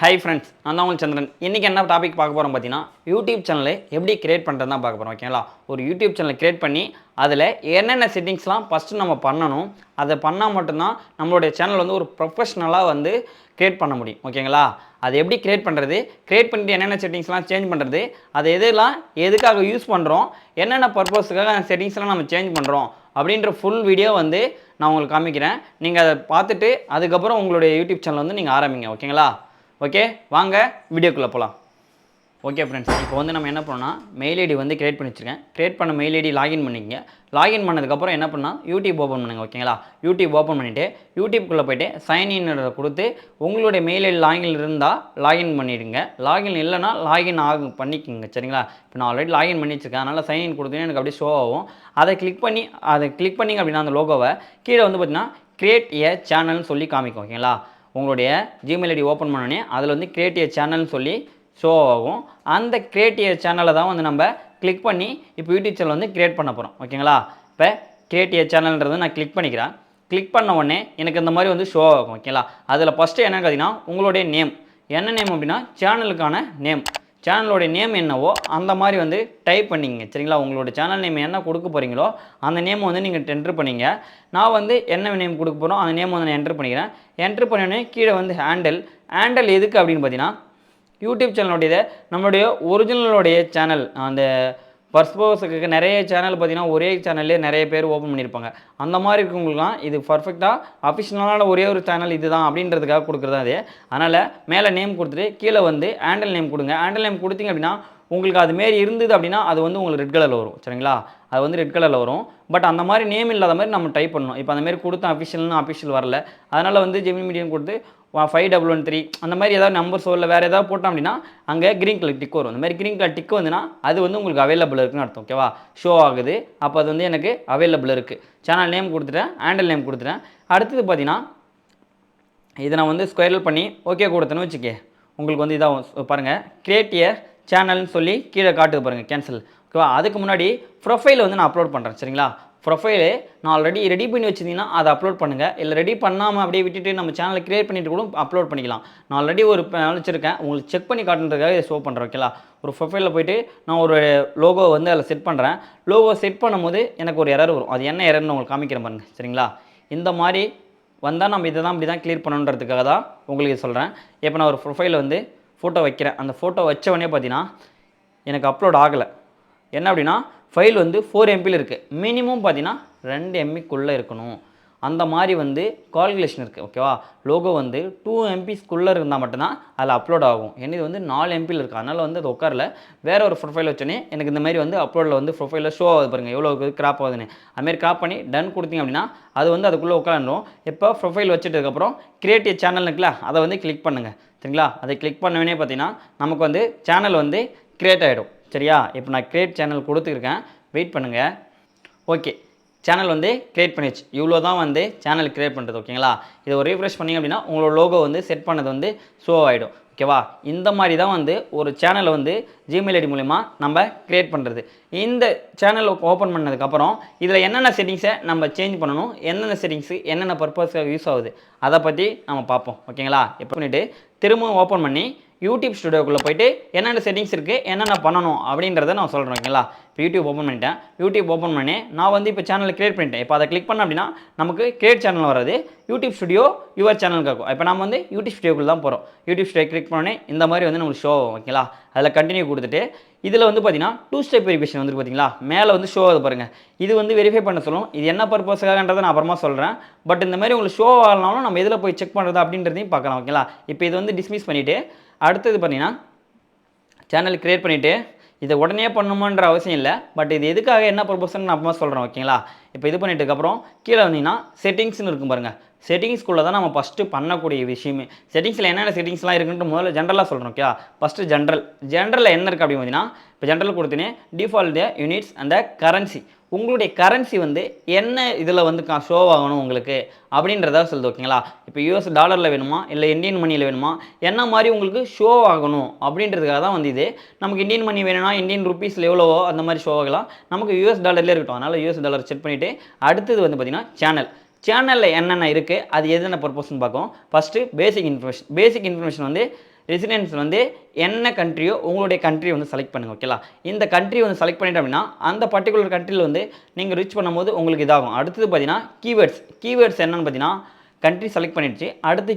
Hi friends, நான் தான் உங்கள் சந்திரன். இன்றைக்கி என்ன டாபிக் பார்க்க போகிறோம் பார்த்தீங்கன்னா, யூடியூப் சேனலை எப்படி கிரியேட் பண்ணுறது தான் பார்க்க போகிறோம். ஓகேங்களா? ஒரு யூடியூப் சேனலை கிரியேட் பண்ணி அதில் என்னென்ன செட்டிங்ஸ்லாம் ஃபஸ்ட்டு நம்ம பண்ணணும், அதை பண்ணால் மட்டும்தான் நம்மளுடைய சேனல் வந்து ஒரு ப்ரொஃபஷ்னலாக வந்து கிரியேட் பண்ண முடியும். ஓகேங்களா? அதை எப்படி கிரியேட் பண்ணுறது, கிரியேட் பண்ணிட்டு என்னென்ன செட்டிங்ஸ்லாம் சேஞ்ச் பண்ணுறது, அதை எதெல்லாம் எதுக்காக யூஸ் பண்ணுறோம், என்னென்ன பர்பஸுக்காக அந்த செட்டிங்ஸ்லாம் நம்ம சேஞ்ச் பண்ணுறோம் அப்படின்ற ஃபுல் வீடியோ வந்து நான் உங்களுக்கு காமிக்கிறேன். நீங்கள் அதை பார்த்துட்டு அதுக்கப்புறம் உங்களுடைய யூடியூப் சேனல் வந்து நீங்கள் ஆரம்பிங்க. ஓகேங்களா? ஓகே, வாங்க வீடியோக்குள்ளே போகலாம். ஓகே ஃப்ரெண்ட்ஸ், இப்போ வந்து நம்ம என்ன பண்ணோம்னா மெயில் ஐடி வந்து கிரியேட் பண்ணி வச்சுருக்கேன். கிரியேட் பண்ண மெயில் ஐடி லாகின் பண்ணிக்கங்க. லாகின் பண்ணதுக்கப்புறம் என்ன பண்ணால் யூடியூப் ஓப்பன் பண்ணுங்கள். ஓகேங்களா? யூடியூப் ஓப்பன் பண்ணிவிட்டு யூடியூப்குள்ளே போய்ட்டு சைன்இன் கொடுத்து உங்களுடைய மெயில் ஐடி லாகின் இருந்தால் லாகின் பண்ணிவிடுங்க. லாகின் இல்லைனா லாகின் பண்ணிக்கோங்க. சரிங்களா? இப்போ நான் ஆல்ரெடி லாகின் பண்ணி வச்சுருக்கேன். அதனால் சைன்இன் கொடுத்தீங்கன்னா எனக்கு அப்படியே ஷோ ஆகும். அதை கிளிக் பண்ணிங்க அப்படின்னா அந்த லோகோவை கீழே வந்து பார்த்தீங்கன்னா கிரியேட் ஏ சேனல்னு சொல்லி காமிக்கும். ஓகேங்களா? உங்களுடைய ஜிமெயில் ஐடி ஓப்பன் பண்ணோடனே அதில் வந்து கிரியேட் ஏ சேனல்னு சொல்லி ஷோ ஆகும். அந்த கிரியேட் ஏ சேனலை தான் வந்து நம்ம கிளிக் பண்ணி இப்போ யூடியூப் சேனல் வந்து கிரியேட் பண்ண போகிறோம். ஓகேங்களா? இப்போ கிரியேட் ஏ சேனல்ன்றது நான் கிளிக் பண்ணிக்கிறேன். கிளிக் பண்ண உடனே எனக்கு இந்த மாதிரி வந்து ஷோ ஆகும். ஓகேங்களா? அதில் ஃபஸ்ட்டு என்ன பார்த்தீங்கன்னா உங்களுடைய நேம் என்ன நேம் அப்படின்னா சேனலுக்கான நேம், சேனலோடைய நேம் என்னவோ அந்த மாதிரி வந்து டைப் பண்ணிங்க. சரிங்களா? உங்களோட சேனல் நேம் என்ன கொடுக்க போகிறீங்களோ அந்த நேம் வந்து நீங்கள் என்ட்ரு பண்ணிங்க. நான் வந்து என்ன நேம் கொடுக்க போகிறோம் அந்த நேம் வந்து நான் என்ட்ரு பண்ணிக்கிறேன். என்ட்ரு பண்ணோடனே கீழே வந்து ஹேண்டில் எதுக்கு அப்படின்னு பார்த்தீங்கன்னா யூடியூப் சேனலுடைய நம்மளுடைய ஒரிஜினலுடைய சேனல் அந்த பர்ஸ்போஸுக்கு நிறைய சேனல் பார்த்தீங்கன்னா ஒரே சேனல்லே நிறைய பேர் ஓப்பன் பண்ணியிருப்பாங்க. அந்த மாதிரி இருக்கவங்களுக்குலாம் இது பர்ஃபெக்டாக அஃபிஷியலான ஒரே ஒரு சேனல் இது தான் அப்படின்றதுக்காக கொடுக்குறது அது. அதனால் மேலே நேம் கொடுத்துட்டு கீழே வந்து ஹேண்டில் நேம் கொடுங்க. ஹேண்டில் நேம் கொடுத்தீங்க அப்படின்னா உங்களுக்கு அதுமாரி இருந்தது அப்படின்னா அது வந்து உங்களுக்கு ரெட் கலரில் வரும். சரிங்களா? அது வந்து ரெட் கலரில் வரும். பட் அந்த மாதிரி நேம் இல்லாத மாதிரி நம்ம டைப் பண்ணணும். இப்போ அந்த மாதிரி கொடுத்தா அஃபிஷியல் வரல. அதனால் வந்து ஜெமினி மீடியம் கொடுத்து 5113 அந்த மாதிரி ஏதாவது நம்பர்ஸோ இல்லை வேறு ஏதாவது போட்டோம் அப்படின்னா அங்கே க்ரீன் கலர் டிக் வரும். அந்த மாதிரி க்ரீன் கலர் டிக் வந்துன்னா அது வந்து உங்களுக்கு அவைலபிள் இருக்குன்னு அர்த்தம். ஓகேவா? ஷோ ஆகுது. அப்போ அது வந்து எனக்கு அவைலபிள் இருக்குது. சேனல் நேம் கொடுத்துட்டேன், ஹேண்டில் நேம் கொடுத்துட்டேன். அடுத்தது பார்த்தீங்கன்னா இதை நான் வந்து ஸ்கொயர் பண்ணி ஓகே கொடுத்தேன்னு வச்சுக்கே உங்களுக்கு வந்து இதாக பாருங்கள் கிரியேட் ஏ சேனல்னு சொல்லி கீழே காட்டுது பாருங்கள் கேன்சல். ஓகேவா? அதுக்கு முன்னாடி ப்ரொஃபைல் வந்து நான் அப்லோட் பண்ணுறேன். சரிங்களா? ப்ரொஃபைலு நான் ஆல்ரெடி ரெடி பண்ணி வச்சுருந்தீங்கன்னா அதை அப்லோட் பண்ணுங்கள். இல்லை ரெடி பண்ணாமல் அப்படியே விட்டுட்டு நம்ம சேனலை கிரியேட் பண்ணிட்டு கூட அப்லோட் பண்ணிக்கலாம். நான் ஆல்ரெடி ஒரு வச்சுருக்கேன், உங்களுக்கு செக் பண்ணி காட்டுறதுக்காக இதை ஷோ பண்ணுறேன். ஓகேங்களா? ஒரு ப்ரொஃபைலில் போய்ட்டு நான் ஒரு லோகோ வந்து அதில் செட் பண்ணுறேன். லோகோ செட் பண்ணும்போது எனக்கு ஒரு எரர் வரும். அது என்ன எரர்னு உங்களுக்கு காமிக்கிறேன் பாருங்கள். சரிங்களா? இந்த மாதிரி வந்தால் நம்ம இதை தான் இப்படி தான் கிளியர் பண்ணணுன்றதுக்காக தான் உங்களுக்கு சொல்கிறேன். இப்போ நான் ஒரு ப்ரொஃபைலில் வந்து ஃபோட்டோ வைக்கிறேன். அந்த ஃபோட்டோ வச்சவொடனே பார்த்தீங்கன்னா எனக்கு அப்லோட் ஆகலை. என்ன அப்படின்னா ஃபைல் வந்து 4 MBயில் இருக்குது. மினிமம் பார்த்தீங்கன்னா 2 MBக்குள்ளே இருக்கணும். அந்த மாதிரி வந்து கால்குலேஷன் இருக்குது. ஓகேவா? லோகோ வந்து 2 MBக்குள்ளே இருந்தால் மட்டும்தான் அதில் அப்லோட் ஆகும். ஏன்னா இது வந்து 4 MBயில் இருக்குது. அதனால் வந்து அது உட்காரல. வேறு ஒரு ப்ரொஃபைல் வச்சோன்னே எனக்கு இந்த மாதிரி வந்து அப்லோடில் வந்து ப்ரொஃபைலில் ஷோ ஆகுது பாருங்கள் எவ்வளோ கிராப் ஆகுதுன்னு. அதுமாரி கிராப் பண்ணி டன் கொடுத்தீங்க அப்படின்னா அது வந்து அதுக்குள்ளே உட்காந்துடும். இப்போ ப்ரொஃபைல் வச்சுட்டதுக்கப்புறம் கிரியேட் ஏ சேனல் இருக்குல்ல அதை வந்து கிளிக் பண்ணுங்கள். சரிங்களா? அதை கிளிக் பண்ணவே பார்த்தீங்கன்னா நமக்கு வந்து சேனல் வந்து கிரியேட் ஆகிடும். சரியா? இப்போ நான் கிரியேட் சேனல் கொடுத்துருக்கேன். வெயிட் பண்ணுங்கள். ஓகே, சேனல் வந்து கிரியேட் பண்ணிடுச்சு. இவ்வளோ தான் வந்து சேனல் கிரியேட் பண்ணுறது. ஓகேங்களா? இதை ஒரு ரீஃப்ரெஷ் பண்ணிங்க அப்படின்னா உங்களோட லோகோ வந்து செட் பண்ணது வந்து ஷோ ஆகிடும். ஓகேவா? இந்த மாதிரி தான் வந்து ஒரு சேனலை வந்து ஜிமெயில் ஐடி மூலிமா நம்ம கிரியேட் பண்ணுறது. இந்த சேனல் ஓப்பன் பண்ணதுக்கப்புறம் இதில் என்னென்ன செட்டிங்ஸை நம்ம சேஞ்ச் பண்ணணும், என்னென்ன செட்டிங்ஸு என்னென்ன பர்பஸ்க்காக யூஸ் ஆகுது அதை பற்றி நம்ம பார்ப்போம். ஓகேங்களா? இப்போ பண்ணிவிட்டு திரும்பவும் ஓப்பன் பண்ணி யூடியூப் ஸ்டுடியோக்குள்ளே போய்ட்டு என்னென்ன செட்டிங்ஸ் இருக்குது என்னென்ன பண்ணணும் அப்படின்றத நான் சொல்கிறேன். ஓகேங்களா? இப்போ யூடியூப் ஓப்பன் பண்ணிட்டேன். யூடியூப் ஓப்பன் பண்ணி நான் வந்து இப்போ சேனலை கிரியேட் பண்ணிட்டேன். இப்போ அதை கிளிக் பண்ண அப்படின்னா நமக்கு கிரியேட் சேனல் வராது. யூடியூப் ஸ்டுடியோ யுவர் சேனலுக்கு இருக்கும். இப்போ நம்ம வந்து யூடியூப் ஸ்டுடியோக்குள்ள தான் போகிறோம். யூடியூப் ஸ்டுடியோ கிளிக் பண்ணி இந்த மாதிரி வந்து நம்மளுக்கு ஷோ ஆகும். ஓகேங்களா? அதில் கண்டினியூ கொடுத்துட்டு இதில் வந்து பார்த்தீங்கன்னா 2 ஸ்டெப் வெரிஃபிகேஷன் வந்து பார்த்தீங்களா மேலே வந்து ஷோ ஆகுது பாருங்கள். இது வந்து வெரிஃபை பண்ண சொல்லும். இது என்ன பர்பஸுக்காகன்றதை நான் அப்புறமா சொல்கிறேன். பட் இந்த மாதிரி உங்களுக்கு ஷோ ஆகலனாலும் நம்ம எதில் போய் செக் பண்ணுறது அப்படின்றதையும் பார்க்கலாம். ஓகேங்களா? இப்போ இது வந்து டிஸ்மிஸ் பண்ணிவிட்டு அடுத்தது பார்த்தீங்கன்னா சேனல் கிரியேட் பண்ணிவிட்டு இதை உடனே பண்ணணுமான்ற அவசியம் இல்லை. பட் இது எதுக்காக என்ன பர்பஸ்ன்னு நான் அப்புறமா சொல்கிறேன். ஓகேங்களா? இப்போ இது பண்ணிட்டதுக்கப்புறம் கீழே வந்தீங்கன்னா செட்டிங்ஸ்னு இருக்கும் பாருங்கள். செட்டிங்ஸ்குள்ளே தான் நம்ம ஃபஸ்ட்டு பண்ணக்கூடிய விஷயமே. செட்டிங்ஸில் என்னென்ன செட்டிங்ஸ்லாம் இருக்குன்ட்டு முதல்ல ஜென்ரலாக சொல்கிறோம். ஓகே? ஃபஸ்ட்டு ஜென்ரலில் என்ன இருக்குது அப்படின்னு பார்த்தீங்கன்னா இப்போ ஜென்ரல் கொடுத்தீங்கன்னா டிஃபால்ட் யூனிட்ஸ் அந்த கரன்சி உங்களுடைய கரன்சி வந்து என்ன இதில் வந்து ஷோ ஆகணும் உங்களுக்கு அப்படின்றத சொல்லுது. ஓகேங்களா? இப்போ US டாலரில் வேணுமா இல்லை இந்தியன் மணியில் வேணுமா என்ன மாதிரி உங்களுக்கு ஷோ ஆகணும் அப்படின்றதுக்காக தான் வந்து இது. நமக்கு இந்தியன் மணி வேணும்னா இந்தியன் ருப்பீஸில் எவ்வளவோ அந்த மாதிரி ஷோ ஆகலாம். நமக்கு US டாலர்லேயே இருக்கட்டும். அதனால் US டாலர் செட் பண்ணிவிட்டு அடுத்தது வந்து பார்த்திங்கன்னா சேனலில் என்னென்ன இருக்குது அது எதுன பர்பஸ்ன்னு பார்க்கும். ஃபஸ்ட்டு பேசிக் இன்ஃபர்மேஷன் வந்து ரெசிடென்ஸ் வந்து என்ன கண்ட்ரியோ உங்களுடைய கண்ட்ரி வந்து செலக்ட் பண்ணுங்கள். ஓகேங்களா? இந்த கண்ட்ரி வந்து செலக்ட் பண்ணிட்டோம் அப்படின்னா அந்த பர்டிகுலர் கண்ட்ரியில் வந்து நீங்கள் ரீச் பண்ணும்போது உங்களுக்கு இதாகும். அடுத்தது பார்த்தீங்கன்னா கீவேர்ட்ஸ் என்னென்னு பார்த்தீங்கன்னா கண்ட்ரி செலக்ட் பண்ணிடுச்சு. அடுத்து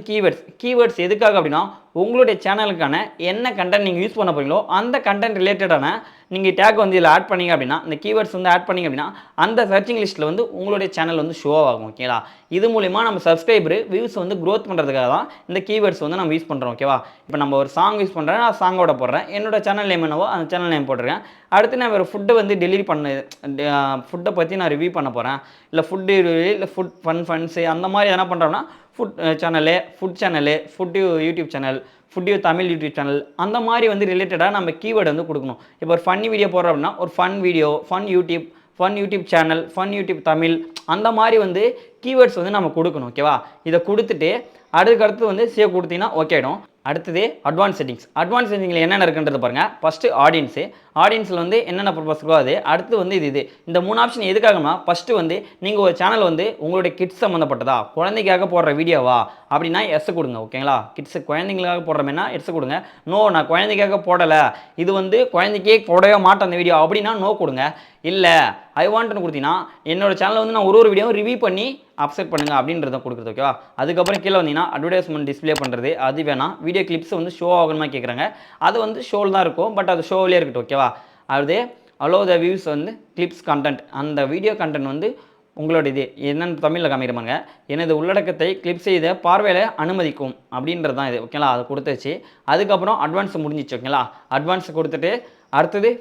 கீவேர்ட்ஸ் எதுக்காக அப்படின்னா உங்களுடைய சேனலுக்கான என்ன கண்டென்ட் நீங்கள் யூஸ் பண்ண போகிறீங்களோ அந்த கண்டென்ட் ரிலேட்டடான நீங்கள் டேக் வந்து இதில் ஆட் பண்ணிங்க அப்படின்னா இந்த கீவேர்ட்ஸ் வந்து ஆட் பண்ணிங்க அப்படின்னா அந்த சர்ச்சிங் லிஸ்ட்டில் வந்து உங்களுடைய சேனல் வந்து ஷோ ஆகும். ஓகேங்களா? இது மூலிமா நம்ம சப்ஸ்கிரைபர் வியூஸ் வந்து க்ரோத் பண்ணுறதுக்காக தான் இந்த கீவேர்ட்ஸ் வந்து நம்ம யூஸ் பண்ணுறோம். ஓகேவா? இப்போ நம்ம ஒரு சாங் யூஸ் பண்ணுறேன், நான் சாங்கோட போடுறேன், என்னோட சேனல் நேம் என்னவோ அந்த சேனல் நேம் போட்டிருக்கேன். அடுத்து நான் ஒரு ஃபுட்டை வந்து டெலிவரி ஃபுட்டை பற்றி நான் ரிவ்யூ பண்ண போகிறேன், இல்லை ஃபுட் ஃபன்ஸு அந்த மாதிரி என்ன பண்ணுறோம்னா food channel YouTube channel, Tamil YouTube channel அந்த மாதிரி வந்து ரிலேட்டடாக நம்ம கீவேர்டு வந்து கொடுக்கணும். இப்போ ஒரு ஃபன்னி வீடியோ போடுறோம் அப்படின்னா ஒரு fun video, fun YouTube channel, fun YouTube Tamil அந்த மாதிரி வந்து கீவேர்ட்ஸ் வந்து நம்ம கொடுக்கணும். ஓகேவா? இதை கொடுத்துட்டு அதுக்கடுத்து வந்து சேவ் கொடுத்தீங்கன்னா ஓகே ஆகிடும். அடுத்தது அட்வான்ஸ் செட்டிங்கில் என்னென்ன இருக்குன்றது பாருங்கள். ஃபஸ்ட்டு ஆடியன்ஸில் வந்து என்னென்ன பர்பஸ்க்கோ அது. அடுத்து வந்து இது இந்த 3 ஆப்ஷன் எதுக்காகனா ஃபஸ்ட்டு வந்து நீங்கள் ஒரு சேனல் வந்து உங்களுடைய கிட்ஸ் சம்மந்தப்பட்டதா, குழந்தைக்காக போடுற வீடியோவா அப்படின்னா எஸ் கொடுங்க. ஓகேங்களா? கிட்ஸு குழந்தைங்களுக்காக போடுறமேனா எஸ் கொடுங்க. நோ நான் குழந்தைக்காக போடலை, இது வந்து குழந்தைக்கே போடவே மாட்டேன் அந்த வீடியோ அப்படின்னா நோ கொடுங்க. இல்லை ஐ வாண்ட்னு கொடுத்தீங்கன்னா என்னோட சேனலில் வந்து நான் ஒரு வீடியோவும் ரிவ்யூ பண்ணி அப்செட் பண்ணுங்க அப்படின்றத கொடுக்குறது. ஓகேவா? அதுக்கப்புறம் கீழே வந்தீங்கன்னா அட்வர்டைஸ்மெண்ட் டிஸ்பிளே பண்ணுறது அது வேணாம். வீடியோ கிளிப்ஸ் வந்து ஷோ ஆகணுமா கேட்குறாங்க, அது வந்து ஷோவில் தான் இருக்கும், பட் அது ஷோவிலே இருக்கட்டும். ஓகேவா? அது அலோ த வியூஸ் வந்து கிளிப்ஸ் கண்டென்ட், அந்த வீடியோ கண்டென்ட் வந்து உங்களோட இது என்னென்னு தமிழில் காமிக்கிறமாங்க, எனது உள்ளடக்கத்தை கிளிப் செய்த பார்வையில் அனுமதிக்கும் அப்படின்றது தான் இது. ஓகேங்களா? அதை கொடுத்துச்சு. அதுக்கப்புறம் அட்வான்ஸ் முடிஞ்சிச்சு. ஓகேங்களா? அட்வான்ஸ் கொடுத்துட்டு அடுத்தது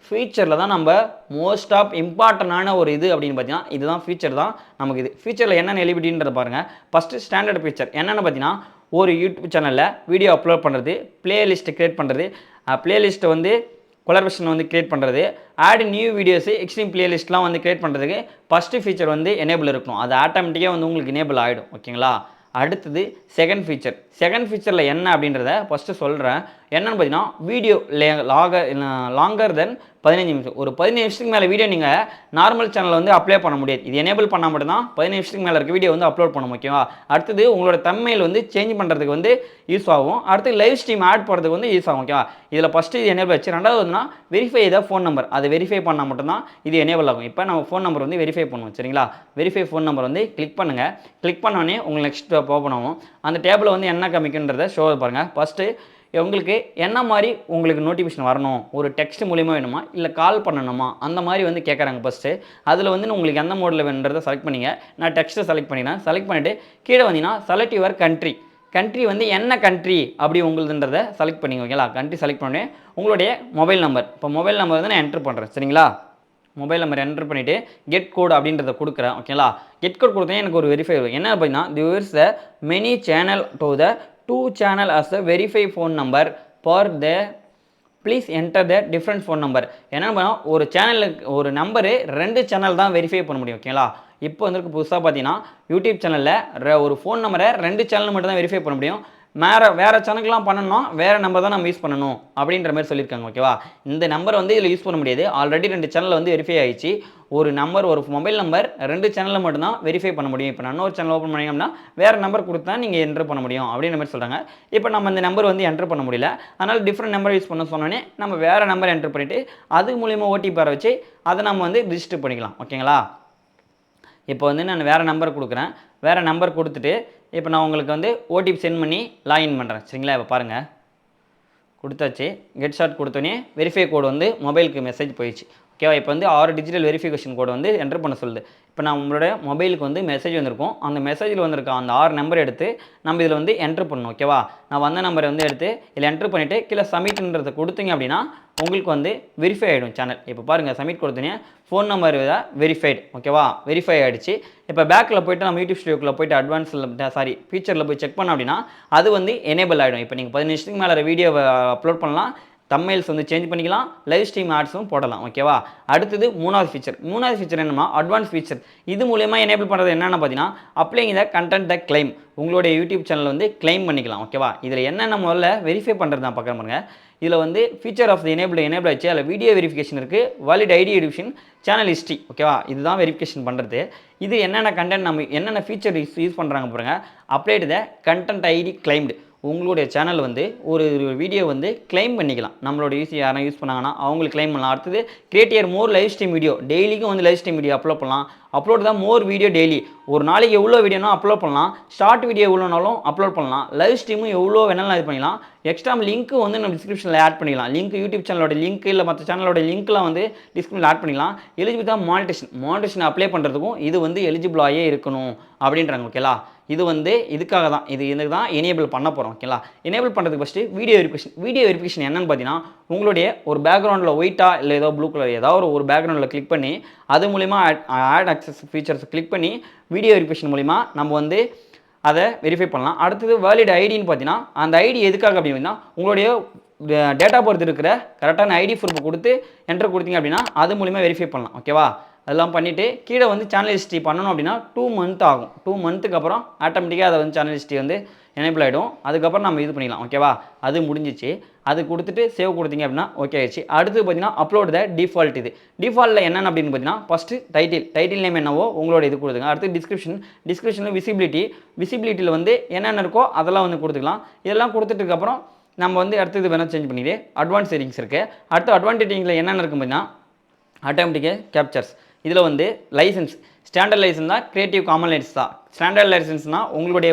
ஃபீச்சரில் தான் நம்ம மோஸ்ட் ஆஃப் இம்பார்ட்டண்டான ஒரு இது அப்படின்னு பார்த்தீங்கன்னா இதுதான் ஃபீச்சர் தான் நமக்கு. இது ஃபீச்சரில் என்னென்ன எலிபிலிட்டின்றத பாருங்கள். ஃபஸ்ட்டு ஸ்டாண்டர்ட் ஃபீச்சர் என்னென்னு பார்த்தீங்கன்னா ஒரு யூடியூப் சேனலில் வீடியோ அப்லோட் பண்ணுறது, பிளேலிஸ்ட்டு க்ரியேட் பண்ணுறது, பிளேலிஸ்ட்டை வந்து கொலபரேஷன் வந்து க்ரியேட் பண்ணுறது, ஆட் நியூ வீடியோஸு எக்ஸ்ட்ரீம் பிளேலிஸ்ட்லாம் வந்து க்ரியேட் பண்ணுறதுக்கு ஃபஸ்ட்டு ஃபீச்சர் வந்து எனேபிள் இருக்கணும். அது ஆட்டோமேட்டிக்காக வந்து உங்களுக்கு எனேபிள் ஆகிடும். ஓகேங்களா? அடுத்தது செகண்ட் ஃபீச்சரில் என்ன அப்படின்றத ஃபஸ்ட்டு சொல்கிறேன். என்னென்னு பார்த்தீங்கன்னா வீடியோ லாங்கர் தென் 15 நிமிஷம். ஒரு 15 நிமிஷத்துக்கு மேலே வீடியோ நீங்கள் நார்மல் சேனலில் வந்து அப்ளை பண்ண முடியாது. இது எனேபிள் பண்ணால் மட்டும்தான் 15 நிமிஷத்துக்கு மேலே இருக்க வீடியோ வந்து அப்லோட் பண்ண ஓகேவா? அடுத்தது உங்களோட தம்ப்நெயில் வந்து சேஞ்ச் பண்ணுறதுக்கு வந்து யூஸ் ஆகும். அடுத்து லைவ் ஸ்ட்ரீம் ஆட் பண்ணுறதுக்கு வந்து யூஸ் ஆகும். ஓகேவா? இதில் ஃபஸ்ட்டு இது எனேபிள் ஆச்சு. ரெண்டாவது வந்துன்னா வெரிஃபை ஏதாவது ஃபோன் நம்பர், அதை வெரிஃபை பண்ணால் மட்டும்தான் இது எனேபிள் ஆகும். இப்போ நம்ம ஃபோன் நம்பர் வந்து வெரிஃபை பண்ணுவோம். சரிங்களா? வெரிஃபை ஃபோன் நம்பர் வந்து கிளிக் பண்ணுங்கள். கிளிக் பண்ணோடனே உங்களுக்கு நெக்ஸ்ட் ஓப்பன் ஆகும். அந்த டேபிளில் வந்து என்ன காமிக்குன்றதை ஷோ பாருங்கள். ஃபஸ்ட்டு உங்களுக்கு என்ன மாதிரி உங்களுக்கு நோட்டிஃபிகேஷன் வரணும், ஒரு டெக்ஸ்ட் மூலிமா வேணுமா இல்லை கால் பண்ணணுமா அந்த மாதிரி வந்து கேட்குறாங்க. ஃபஸ்ட்டு அதில் வந்து உங்களுக்கு எந்த மோடில் வேணுன்றதை செலக்ட் பண்ணிங்க. நான் டெக்ஸ்ட்டை செலக்ட் பண்ணிக்கிறேன். செலக்ட் பண்ணிவிட்டு கீழே வந்தீங்கன்னா செலக்ட் யுவர் கண்ட்ரி வந்து என்ன கண்ட்ரி அப்படி உங்களுதுன்றதை செலக்ட் பண்ணிங்க. ஓகேங்களா? கண்ட்ரி செலக்ட் பண்ணி உங்களுடைய மொபைல் நம்பர், இப்போ மொபைல் நம்பர் வந்து நான் என்ட்ரு பண்ணுறேன். சரிங்களா? மொபைல் நம்பர் என்ட்ரு பண்ணிவிட்டு கெட் கோட் அப்படின்றத கொடுக்குறேன். ஓகேங்களா? கெட் கோட் கொடுத்தா எனக்கு ஒரு வெரிஃபை வரும். என்ன அப்படின்னா this the many channel to the 2 channel as a verify phone number for the please enter the different phone number. என்ன பண்ணால் ஒரு சேனலுக்கு ஒரு நம்பரு 2 சேனல் தான் வெரிஃபை பண்ண முடியும். ஓகேங்களா? இப்போ வந்து புதுசாக பார்த்தீங்கன்னா யூடியூப் சேனலில் ஒரு ஃபோன் நம்பரை 2 சேனல் மட்டும் தான் வெரிஃபை பண்ண முடியும். வேறு சேனலுக்குலாம் பண்ணணும்னா வேறு நம்பர் தான் நம்ம யூஸ் பண்ணணும் அப்படின்ற மாதிரி சொல்லியிருக்காங்க. ஓகேவா? இந்த நம்பர் வந்து இதில் யூஸ் பண்ண முடியாது. ஆல்ரெடி 2 சேனல் வந்து வெரிஃபை ஆகிடுச்சு. ஒரு மொபைல் நம்பர் 2 சேனலில் மட்டும்தான் வெரிஃபை பண்ண முடியும். இப்போ நான் இன்னொரு சேனல் ஓப்பன் பண்ணிங்கன்னா வேறு நம்பர் கொடுத்தா நீங்கள் என்ட்ரு பண்ண முடியும் அப்படின்ற மாதிரி சொல்கிறாங்க. இப்போ நம்ம இந்த நம்பர் வந்து என்ட்ரு பண்ண முடியல, அதனால் டிஃப்ரெண்ட் நம்பர் யூஸ் பண்ண சொன்னோன்னே நம்ம வேறு நம்பர் என்ட்ரு பண்ணிவிட்டு அது மூலிமா ஓடிபி வர வச்சு அதை நம்ம வந்து ரிஜிஸ்டர் பண்ணிக்கலாம். ஓகேங்களா? இப்போ வந்து நான் வேறு நம்பர் கொடுக்குறேன். வேறு நம்பர் கொடுத்துட்டு இப்போ நான் உங்களுக்கு வந்து ஓடிபி சென்ட் பண்ணி லாகின் பண்ணுறேன். சரிங்களா? இப்போ பாருங்கள், கொடுத்தாச்சு. கெட் ஸ்டார்ட் கொடுத்தோன்னே வெரிஃபை கோடு வந்து மொபைலுக்கு மெசேஜ் போயிடுச்சு. ஓகேவா? இப்போ வந்து 6 டிஜிட்டல் வெரிஃபிகேஷன் கோடு வந்து என்ட்ரு பண்ண சொல்லுது. இப்போ நான் உங்களோட மொபைலுக்கு வந்து மெசேஜ் வந்திருக்கும். அந்த மெசேஜில் வந்திருக்க அந்த 6 நம்பர் எடுத்து நம்ம இதில் வந்து என்ட்ரு பண்ணணும். ஓகேவா? நான் வந்த நம்பரை வந்து எடுத்து இதில் என்ட்ரு பண்ணிவிட்டு கீழே சப்மிட்ன்றதை கொடுத்தீங்க அப்படின்னா உங்களுக்கு வந்து வெரிஃபை ஆகிடும் சேனல். இப்போ பாருங்கள், சப்மிட் கொடுத்தீங்க, ஃபோன் நம்பர் வெரிஃபைடு. ஓகேவா? வெரிஃபை ஆகிடுச்சு. இப்போ பேக்கில் போய்ட்டு நம்ம யூடியூப் ஸ்டுடியோக்குள்ளே போய்ட்டு ஃபீச்சரில் போய் செக் பண்ணோம் அப்படின்னா அது வந்து எனேபிள் ஆகிடும். இப்போ நீங்கள் 15 நிமிஷத்துக்கு மேலே வீடியோவை அப்லோட் பண்ணலாம், தம்ப்நெயில்ஸ் வந்து சேஞ்ச் பண்ணிக்கலாம், லைவ் ஸ்ட்ரீம் ஆட்ஸும் போடலாம். ஓகேவா? அடுத்தது மூணாவது ஃபீச்சர் என்னன்னா அட்வான்ஸ் ஃபீச்சர். இது மூலமா எனேபிள் பண்ணுறது என்னென்னு பார்த்தீங்கன்னா அப்ளைங் த கண்டென்ட் த கிளைம். உங்களுடைய யூடியூப் சேனல் வந்து கிளைம் பண்ணிக்கலாம். ஓகேவா? இதில் என்னென்ன முதல்ல வெரிஃபை பண்ணுறது தான் பார்க்க பாருங்க. இதில் வந்து ஃபீச்சர் ஆஃப் தி எனேபிள் ஆச்சு. அதில் வீடியோ வெரிஃபிகேஷன் இருக்குது, valid ID edition, channel history. ஓகேவா? இதுதான் வெரிஃபிகேஷன் பண்ணுறது. இது என்னென்ன கண்டென்ட் நம்ம என்னென்ன ஃபீச்சர் யூஸ் பண்ணுறாங்க பாருங்கள். Applied the content ID claimed. உங்களுடைய சேனல் வந்து ஒரு வீடியோ வந்து கிளைம் பண்ணிக்கலாம். நம்மளோட யாரும் யூஸ் பண்ணாங்கன்னா அவங்களுக்கு கிளைம் பண்ணலாம். அடுத்தது create more live stream video, டெய்லிக்கும் வந்து லைவ் ஸ்ட்ரீம் வீடியோ அப்லோட் பண்ணலாம். அப்லோட் தான் மோர் வீடியோ டெய்லி, ஒரு நாளைக்கு எவ்வளோ வீடியோனா அப்லோட் பண்ணலாம். ஷார்ட் வீடியோ எவ்வளோனாலும் அப்லோட் பண்ணலாம். லைவ் ஸ்ட்ரீமும் எவ்வளோ வேணாலும் இது பண்ணிக்கலாம். எக்ஸ்ட்ரா லிங்க்கு வந்து நம்ம டிஸ்கிரிப்ஷனில் ஆட் பண்ணிக்கலாம். லிங்க் யூடியூப் சேனலோட லிங்க் இல்லை மற்ற சேனலோட லிங்க்லாம் வந்து டிஸ்கிரிப்ஷனில் ஆட் பண்ணிக்கலாம். எலிஜிபிள் தான் மானிட்டேஷன் அப்ளை பண்ணுறதுக்கும் இது வந்து எலிஜிபிளாகவே இருக்கணும் அப்படின்றாங்க. ஓகேலா, இது வந்து இதுக்காக தான் இதுக்கு தான் எனேபிள் பண்ண போகிறோம். ஓகேங்களா, எனேபிள் பண்ணுறதுக்கு ஃபஸ்ட்டு வீடியோ வெரிஃபிகேஷன் என்னன்னு பார்த்தீங்கன்னா, உங்களுடைய ஒரு பேக்ரவுண்டில் ஒயிட்டா இல்லை ஏதோ ப்ளூ கலர் ஏதாவது ஒரு பேக்ரவுண்டில் கிளிக் பண்ணி அது மூலிமா ஆட் அக்சஸ் ஃபீச்சர்ஸ் கிளிக் பண்ணி வீடியோ வெரிஃபிகேஷன் மூலிமா நம்ம வந்து அதை வெரிஃபை பண்ணலாம். அடுத்தது வேலிட் ஐடின்னு பார்த்தீங்கன்னா, அந்த ஐடி எதுக்காக அப்படின்னா உங்களுடைய டேட்டா பர்த் இருக்கிற கரெக்டான ஐடி ப்ரூஃப் கொடுத்து என்டர் கொடுத்தீங்க அப்படின்னா அது மூலிமா வெரிஃபை பண்ணலாம். ஓகேவா, அதெல்லாம் பண்ணிவிட்டு கீழே வந்து சேனல் ஹிஸ்ட்ரி பண்ணணும் அப்படின்னா 2 month ஆகும். 2 monthக்கு அப்புறம் ஆட்டோமேட்டிக்காக அதை வந்து சேனல் ஹிஸ்ட்ரி வந்து எனேபிள் ஆகிடும். அதுக்கப்புறம் நம்ம இது பண்ணிக்கலாம். ஓகேவா, அது முடிஞ்சிச்சு. அது கொடுத்துட்டு சேவ் கொடுத்தீங்க அப்படின்னா ஓகே ஆயிடுச்சு. அடுத்து பார்த்தீங்கன்னா அப்லோட் த டிஃபால்ட். இது டிஃபால்ட்டில் என்னென்ன அப்படின்னு பார்த்தீங்கன்னா, ஃபஸ்ட்டு டைட்டில் நேம் என்னவோ உங்களோட இது கொடுத்துங்க. அடுத்து டிஸ்கிரிப்ஷனில் விசிபிலிட்டியில் வந்து என்னென்ன இருக்கோ அதெல்லாம் வந்து கொடுத்துக்கலாம். இதெல்லாம் கொடுத்துட்டுக்கப்புறம் நம்ம வந்து அடுத்தது வேணால் சேஞ்ச் பண்ணிவிட்டு அட்வான்ஸ் செட்டிங்ஸ் இருக்குது. அடுத்து அட்வான்ஸ் செட்டிங்கில் என்னென்ன இருக்கும் பார்த்தீங்கன்னா, ஆட்டோமேட்டிக்காக கேப்சர்ஸ், இதில் வந்து லைசன்ஸ், ஸ்டாண்டர்ட் லைசன்ஸ் தான், கிரியேட்டிவ் காமன் லைசன்ஸ் தான். ஸ்டாண்டர்ட் லைசன்ஸ்னால் உங்களுடைய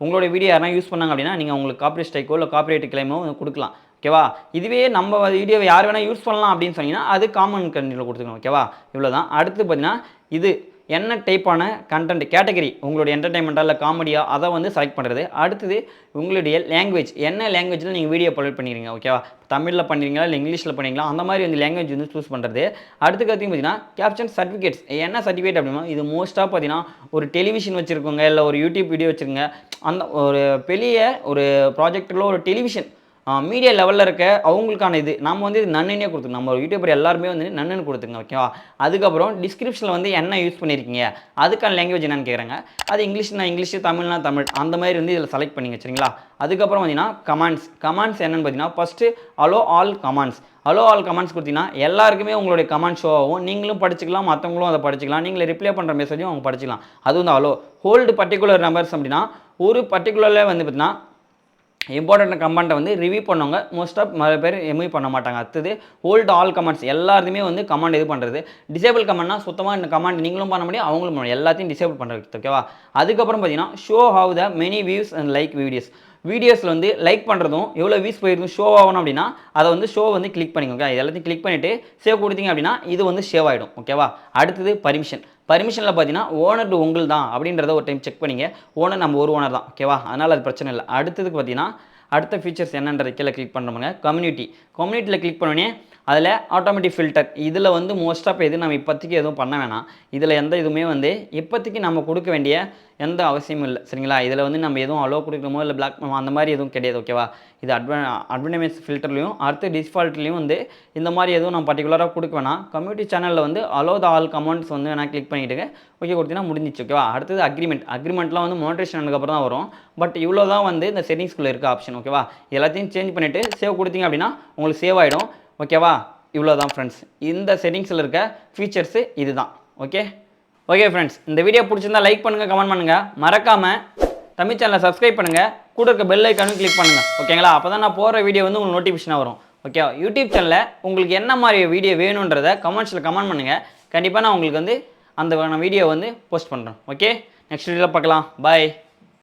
உங்களுடைய வீடியோ யாரா யூஸ் பண்ணாங்க அப்படின்னா நீங்கள் உங்களுக்கு காப்பிரைட் ஸ்ட்ரைக்கோ இல்லை காப்பிரைட் கிளைமோ கொடுக்கலாம். ஓகேவா, இதுவே நம்ம வீடியோவை யார் வேணால் யூஸ் பண்ணலாம் அப்படின்னு சொன்னீங்கன்னா அது காமன் கண்டினியூவில் கொடுத்துக்கணும். ஓகேவா, இவ்வளோ தான். அடுத்து பார்த்தீங்கன்னா இது என்ன டைப்பான கண்டென்ட் கேட்டகரி, உங்களுடைய என்டர்டைன்மெண்ட்டாக இல்லை காமெடியா, அதை வந்து செலக்ட் பண்ணுறது. அடுத்தது உங்களுடைய லாங்குவேஜ், என்ன லாங்குவேஜில் நீங்கள் வீடியோ அப்லோட் பண்ணிடுறீங்க. ஓகேவா, தமிழில் பண்ணுறீங்களா இல்லை இங்கிலீஷில் பண்ணிங்களா, அந்த மாதிரி வந்து லாங்குவேஜ் வந்து சூஸ் பண்ணுறது. அடுத்து பார்த்தீங்கன்னா கேப்ஷன் சர்டிஃபிகேட்ஸ், என்ன சர்டிஃபிகேட் அப்படின்னா இது மோஸ்ட்டாக பார்த்தீங்கன்னா ஒரு டெலிவிஷன் வச்சுருக்கோங்க இல்லை ஒரு யூடியூப் வீடியோ வச்சுருங்க, அந்த ஒரு பெரிய ஒரு ப்ராஜெக்டில் ஒரு டெலிவிஷன் மீடியா லெவலில் இருக்க அவங்களுக்கான இது நம்ம வந்து நன்னே கொடுத்துருங்க. நம்ம யூடியூபர் எல்லாருமே வந்து நன்னு கொடுத்துங்க. ஓகேவா, அதுக்கப்புறம் டிஸ்கிரிப்ஷனில் வந்து என்ன யூஸ் பண்ணியிருக்கீங்க, அதுக்கான லாங்குவேஜ் என்னன்னு கேட்குறாங்க. அது இங்கிலீஷ், தமிழ்னா தமிழ், அந்த மாதிரி வந்து இதில் செலக்ட் பண்ணிங்க. சரிங்களா, அதுக்கப்புறம் பார்த்தீங்கன்னா கமாண்ட்ஸ் என்னென்னு பார்த்தீங்கன்னா, ஃபஸ்ட்டு அலோ ஆல் கமெண்ட்ஸ் கொடுத்தீங்கன்னா எல்லாருக்குமே உங்களுடைய கமெண்ட் ஷோ ஆகும். நீங்களும் படிச்சுக்கலாம், மற்றவங்களும் அதை படிச்சுக்கலாம். நீங்கள் ரிப்ளை பண்ணுற மெசேஜும் அவங்க படிச்சுக்கலாம். அது வந்து அலோ. ஹோல்டு பர்டிகுலர் நம்பர்ஸ் அப்படின்னா ஒரு பர்டிகுலரில் வந்து பார்த்தீங்கன்னா இம்பார்ட்டன்ட் கமெண்ட்டை வந்து ரிவ்யூ பண்ணுவாங்க. மோஸ்ட் ஆஃப் நிறைய பேர் எம்யூ பண்ண மாட்டாங்க. அடுத்தது ஹோல்ட் ஆல் கமெண்ட்ஸ், எல்லாருமே வந்து கமெண்ட் இது பண்ணுறது. டிசேபிள் கமெண்ட்னா சுத்தமாக இந்த கமெண்ட் நீங்களும் பண்ண முடியும் அவங்களும் பண்ண எல்லாத்தையும் டிசேபிள் பண்ணுறது. ஓகேவா, அதுக்கப்புறம் பார்த்தீங்கன்னா show how the many views and like வீடியோஸில் வந்து லைக் பண்ணுறதும் எவ்வளோ வியூஸ் போயிருக்கும் ஷோ ஆகணும் அப்படின்னா அதை வந்து ஷோ வந்து கிளிக் பண்ணிக்கோங்க. இது எல்லாத்தையும் கிளிக் பண்ணிவிட்டு சேவ் கொடுத்தீங்க அப்படின்னா இது வந்து சேவ் ஆகிடும். ஓகேவா, அடுத்தது பர்மிஷனில் பார்த்தீங்கன்னா ஓனர் டு உங்கள் தான் அப்படின்றத ஒரு டைம் செக் பண்ணிங்க. ஓனர் நம்ம ஒரு ஓனர் தான். ஓகேவா, அதனால் அது பிரச்சனை இல்லை. அடுத்ததுக்கு பார்த்தீங்கன்னா அடுத்த ஃபீச்சர்ஸ் என்னன்ற கீழே கிளிக் பண்ணுறோமுங்க. கம்யூனிட்டியில் கிளிக் பண்ணோன்னே அதில் ஆட்டோமேட்டிக் ஃபில்டர், இதில் வந்து மோஸ்ட் ஆஃப் எது நம்ம இப்போதைக்கு எதுவும் பண்ண வேணாம். இதில் எந்த இதுவுமே வந்து இப்போதைக்கு நம்ம கொடுக்க வேண்டிய எந்த அவசியமும் இல்லை. சரிங்களா, இதில் வந்து நம்ம எதுவும் அலோ கொடுக்கணுமோ இல்லை பிளாக் அந்த மாதிரி எதுவும் கிடையாது. ஓகேவா, இது அட்வர்டைஸ் ஃபில்டர்லையும் அடுத்து டிஃபால்ட்லேயும் வந்து இந்த மாதிரி எதுவும் நம்ம பர்டிகுலராக கொடுக்க வேணாம். கம்யூனிட்டி சேனலில் வந்து அலோ த ஆல் கமெண்ட்ஸ் வந்து வேணால் கிளிக் பண்ணிவிட்டு ஓகே கொடுத்தீங்கன்னா முடிஞ்சிச்சு. ஓகேவா, அடுத்தது அக்ரிமெண்ட்லாம் வந்து மானிட்டேஷன் ஆனதுக்கப்புறம் தான் வரும். பட் இவ்வளோ தான் வந்து இந்த செட்டிங்ஸ்குள்ளே இருக்க ஆப்ஷன். ஓகேவா, எல்லாத்தையும் சேஞ்ச் பண்ணிவிட்டு சேவ் கொடுத்தீங்க அப்படின்னா உங்களுக்கு சேவ் ஆகிடும். ஓகேவா, இவ்வளோ தான் ஃப்ரெண்ட்ஸ், இந்த செட்டிங்ஸில் இருக்க ஃபீச்சர்ஸு இது தான். ஓகே ஃப்ரெண்ட்ஸ், இந்த வீடியோ பிடிச்சிருந்தா லைக் பண்ணுங்கள், கமெண்ட் பண்ணுங்கள், மறக்காமல் தமிழ் சேனலை சப்ஸ்கிரைப் பண்ணுங்கள், கூட இருக்க பெல் ஐக்கானும் கிளிக் பண்ணுங்கள். ஓகேங்களா, அப்போ தான் நான் போகிற வீடியோ வந்து உங்களுக்கு நோட்டிஃபிகேஷனாக வரும். ஓகே, யூடியூப் சேனலில் உங்களுக்கு என்ன மாதிரி வீடியோ வேணுன்றதை கமெண்ட்ஸில் கமெண்ட் பண்ணுங்கள். கண்டிப்பாக நான் உங்களுக்கு வந்து அந்த வீடியோ வந்து போஸ்ட் பண்ணுறேன். ஓகே, நெக்ஸ்ட் வீடியோவில் பார்க்கலாம். பாய்.